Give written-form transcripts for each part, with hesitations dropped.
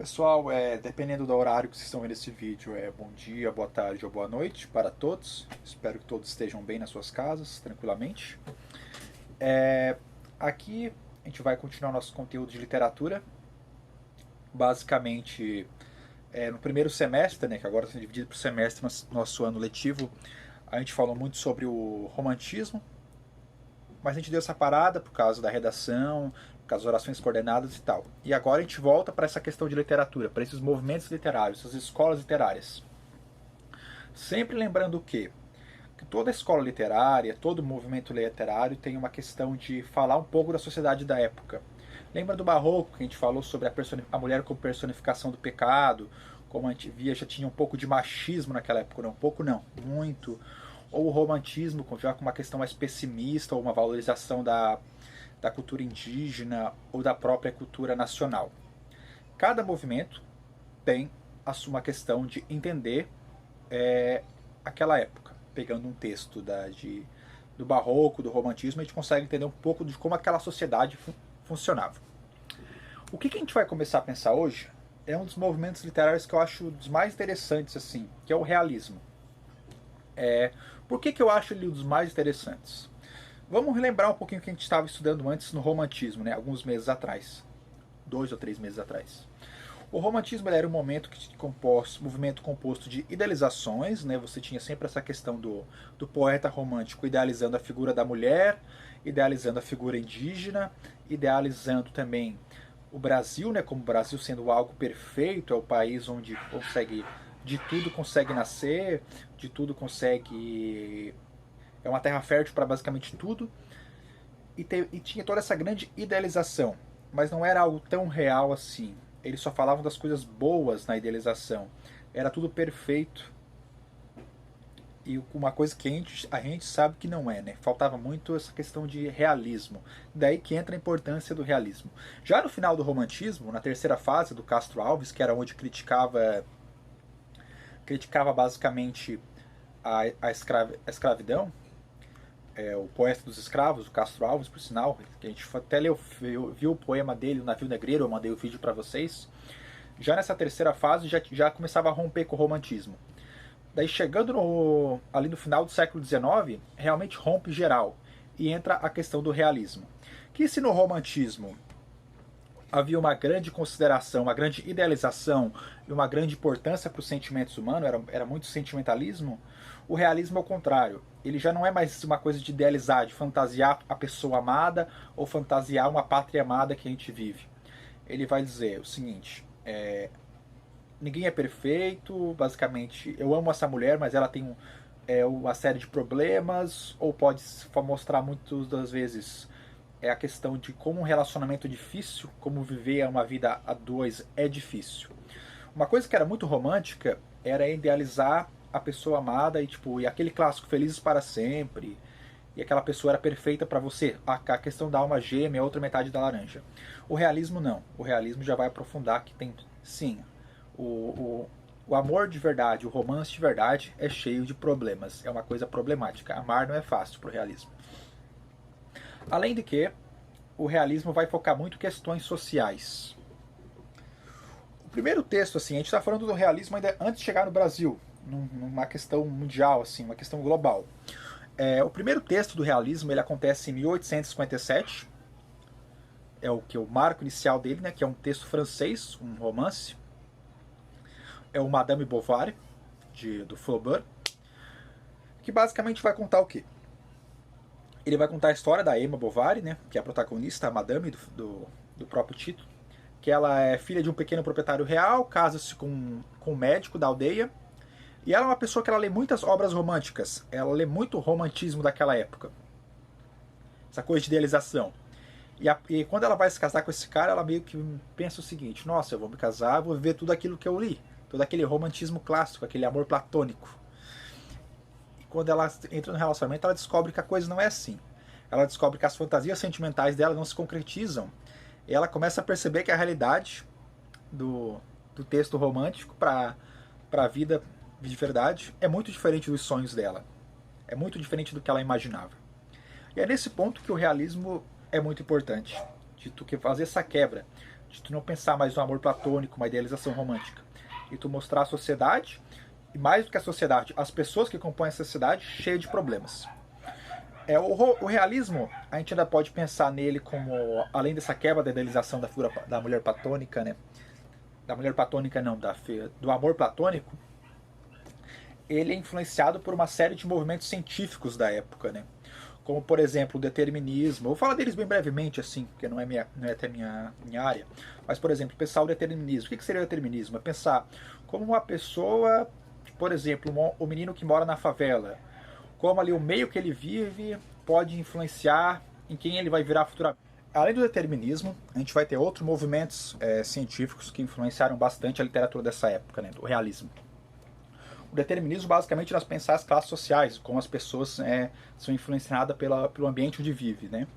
Pessoal, dependendo do horário que vocês estão vendo esse vídeo, bom dia, boa tarde ou boa noite para todos. Espero que todos estejam bem nas suas casas, tranquilamente. Aqui a gente vai continuar nosso conteúdo de literatura. Basicamente, no primeiro semestre, né, que agora está dividido por semestre, nosso ano letivo, a gente falou muito sobre o romantismo, mas a gente deu essa parada por causa da redação, por causa das orações coordenadas e tal. E agora a gente volta para essa questão de literatura, para esses movimentos literários, essas escolas literárias. Sempre lembrando que toda escola literária, todo movimento literário tem uma questão de falar um pouco da sociedade da época. Lembra do Barroco, que a gente falou sobre a mulher como personificação do pecado, como a gente via, já tinha um pouco de machismo naquela época, não, um pouco não, muito. Ou o romantismo, já com uma questão mais pessimista, ou uma valorização da cultura indígena, ou da própria cultura nacional. Cada movimento tem uma questão de entender aquela época. Pegando um texto do Barroco, do Romantismo, a gente consegue entender um pouco de como aquela sociedade funcionava. O que a gente vai começar a pensar hoje é um dos movimentos literários que eu acho dos mais interessantes, assim, que é o realismo. Por que eu acho ele um dos mais interessantes? Vamos relembrar um pouquinho o que a gente estava estudando antes no romantismo, né, alguns meses atrás. 2 ou 3 meses atrás. O romantismo era um movimento composto de idealizações, né? Você tinha sempre essa questão do poeta romântico idealizando a figura da mulher, idealizando a figura indígena, idealizando também o Brasil, né? Como o Brasil sendo algo perfeito, é o país onde de tudo consegue nascer, de tudo consegue... É uma terra fértil para basicamente tudo. E tinha toda essa grande idealização, mas não era algo tão real assim. Eles só falavam das coisas boas na idealização. Era tudo perfeito. E uma coisa que a gente sabe que não é, né? Faltava muito essa questão de realismo. Daí que entra a importância do realismo. Já no final do romantismo, na terceira fase do Castro Alves, que era onde criticava basicamente a escravidão, o poeta dos escravos, o Castro Alves, por sinal, que a gente até viu o poema dele, O Navio Negreiro, eu mandei o vídeo para vocês. Já nessa terceira fase já começava a romper com o romantismo. Daí chegando ali no final do século XIX, realmente rompe geral e entra a questão do realismo. Que se no romantismo havia uma grande consideração, uma grande idealização e uma grande importância para os sentimentos humanos, era muito sentimentalismo, o realismo é o contrário. Ele já não é mais uma coisa de idealizar, de fantasiar a pessoa amada ou fantasiar uma pátria amada que a gente vive. Ele vai dizer o seguinte, ninguém é perfeito, basicamente, eu amo essa mulher, mas ela tem uma série de problemas, ou pode mostrar muitas das vezes a questão de como um relacionamento é difícil, como viver uma vida a dois é difícil. Uma coisa que era muito romântica era idealizar a pessoa amada e aquele clássico Felizes para Sempre, e aquela pessoa era perfeita para você, a questão da alma gêmea, a outra metade da laranja. O realismo não, o realismo já vai aprofundar que tem, sim, o amor de verdade, o romance de verdade é cheio de problemas, é uma coisa problemática, amar não é fácil pro realismo. Além de que o realismo vai focar muito em questões sociais. O primeiro texto, assim, a gente está falando do realismo ainda antes de chegar no Brasil, numa questão mundial, assim, uma questão global. O primeiro texto do realismo ele acontece em 1857, é o marco inicial dele, né, que é um texto francês, um romance. É o Madame Bovary, do Flaubert, que basicamente vai contar o quê? Ele vai contar a história da Emma Bovary, né, que é a protagonista, a Madame do próprio título, que ela é filha de um pequeno proprietário real, casa-se com um médico da aldeia, e ela é uma pessoa que ela lê muitas obras românticas, ela lê muito romantismo daquela época, essa coisa de idealização. E quando ela vai se casar com esse cara, ela meio que pensa o seguinte, nossa, eu vou me casar, vou viver tudo aquilo que eu li, todo aquele romantismo clássico, aquele amor platônico. Quando ela entra no relacionamento, ela descobre que a coisa não é assim. Ela descobre que as fantasias sentimentais dela não se concretizam. E ela começa a perceber que a realidade do texto romântico para a vida de verdade é muito diferente dos sonhos dela. É muito diferente do que ela imaginava. E é nesse ponto que o realismo é muito importante. De tu que fazer essa quebra de tu não pensar mais no amor platônico, uma idealização romântica, e tu mostrar a sociedade, e mais do que a sociedade, as pessoas que compõem a sociedade, cheia de problemas. O realismo, a gente ainda pode pensar nele como, além dessa quebra da idealização da figura da mulher platônica, né? Da mulher platônica não, do amor platônico, ele é influenciado por uma série de movimentos científicos da época, né? Como, por exemplo, o determinismo. Eu vou falar deles bem brevemente, assim, porque não é até minha área. Mas, por exemplo, pensar o determinismo. O que seria o determinismo? É pensar como uma pessoa, por exemplo, o menino que mora na favela, como ali o meio que ele vive pode influenciar em quem ele vai virar futuramente. Além do determinismo, a gente vai ter outros movimentos científicos que influenciaram bastante a literatura dessa época, né, do realismo. O determinismo, basicamente, nós pensar as classes sociais, como as pessoas são influenciadas pelo ambiente onde vive, né?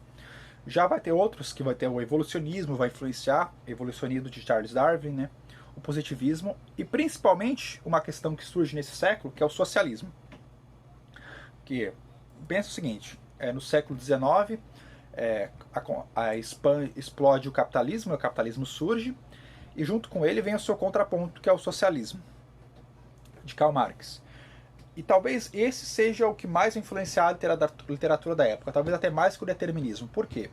Já vai ter outros que vai ter o evolucionismo, vai influenciar, evolucionismo de Charles Darwin, né? O positivismo e, principalmente, uma questão que surge nesse século, que é o socialismo. Que, pensa o seguinte, no século XIX, explode o capitalismo surge, e junto com ele vem o seu contraponto, que é o socialismo, de Karl Marx. E talvez esse seja o que mais influenciar a literatura da época, talvez até mais que o determinismo. Por quê?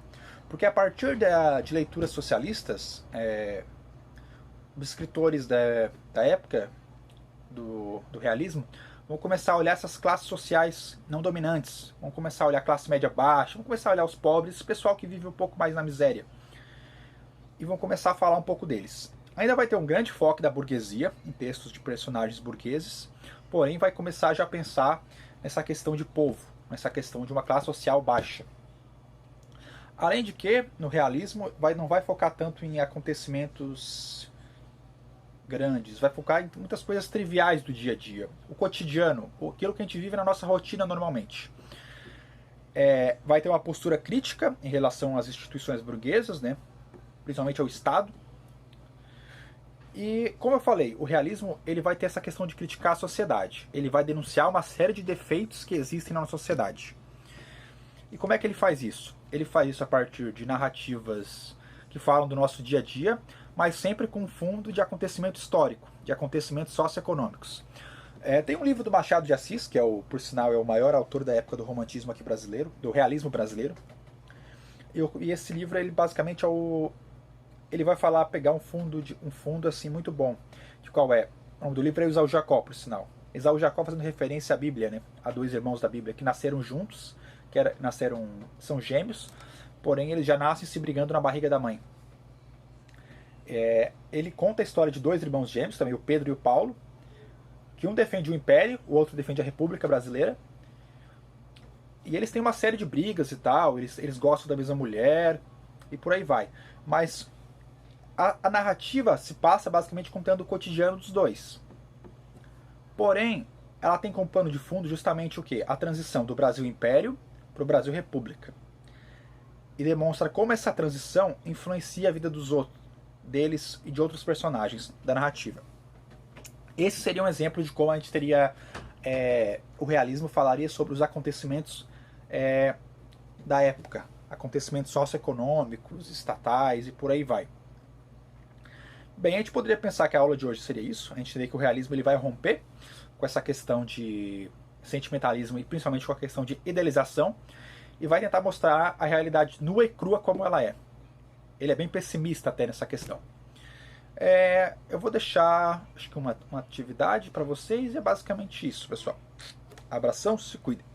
Porque a partir de leituras socialistas, os escritores da época do realismo vão começar a olhar essas classes sociais não dominantes, vão começar a olhar a classe média baixa, vão começar a olhar os pobres, esse pessoal que vive um pouco mais na miséria, e vão começar a falar um pouco deles. Ainda vai ter um grande foco da burguesia, em textos de personagens burgueses, porém vai começar já a pensar nessa questão de povo, nessa questão de uma classe social baixa. Além de que, no realismo, não vai focar tanto em acontecimentos grandes, vai focar em muitas coisas triviais do dia a dia, o cotidiano, aquilo que a gente vive na nossa rotina normalmente. Vai ter uma postura crítica em relação às instituições burguesas, né? Principalmente ao Estado. E, como eu falei, o realismo ele vai ter essa questão de criticar a sociedade. Ele vai denunciar uma série de defeitos que existem na nossa sociedade. E como é que ele faz isso? Ele faz isso a partir de narrativas que falam do nosso dia a dia, mas sempre com um fundo de acontecimento histórico, de acontecimentos socioeconômicos. Tem um livro do Machado de Assis, que por sinal é o maior autor da época do romantismo aqui brasileiro, do realismo brasileiro. E esse livro, ele basicamente ele vai pegar um fundo assim muito bom, de qual é? O nome do livro é Esaú e Jacó, por sinal. Esaú e Jacó fazendo referência à Bíblia, né? A dois irmãos da Bíblia que nasceram juntos, são gêmeos, porém eles já nascem se brigando na barriga da mãe. Ele conta a história de dois irmãos gêmeos, também o Pedro e o Paulo, que um defende o Império, o outro defende a República Brasileira. E eles têm uma série de brigas e tal, eles gostam da mesma mulher, e por aí vai. Mas a narrativa se passa basicamente contando o cotidiano dos dois. Porém, ela tem como pano de fundo justamente o quê? A transição do Brasil Império para o Brasil República. E demonstra como essa transição influencia a vida deles e de outros personagens da narrativa. Esse seria um exemplo de como a gente teria... o realismo falaria sobre os acontecimentos da época. Acontecimentos socioeconômicos, estatais e por aí vai. Bem, a gente poderia pensar que a aula de hoje seria isso. A gente teria que o realismo ele vai romper com essa questão de sentimentalismo e principalmente com a questão de idealização e vai tentar mostrar a realidade nua e crua como ela é. Ele é bem pessimista até nessa questão. Eu vou deixar acho que uma atividade para vocês e é basicamente isso, pessoal. Abração, se cuidem.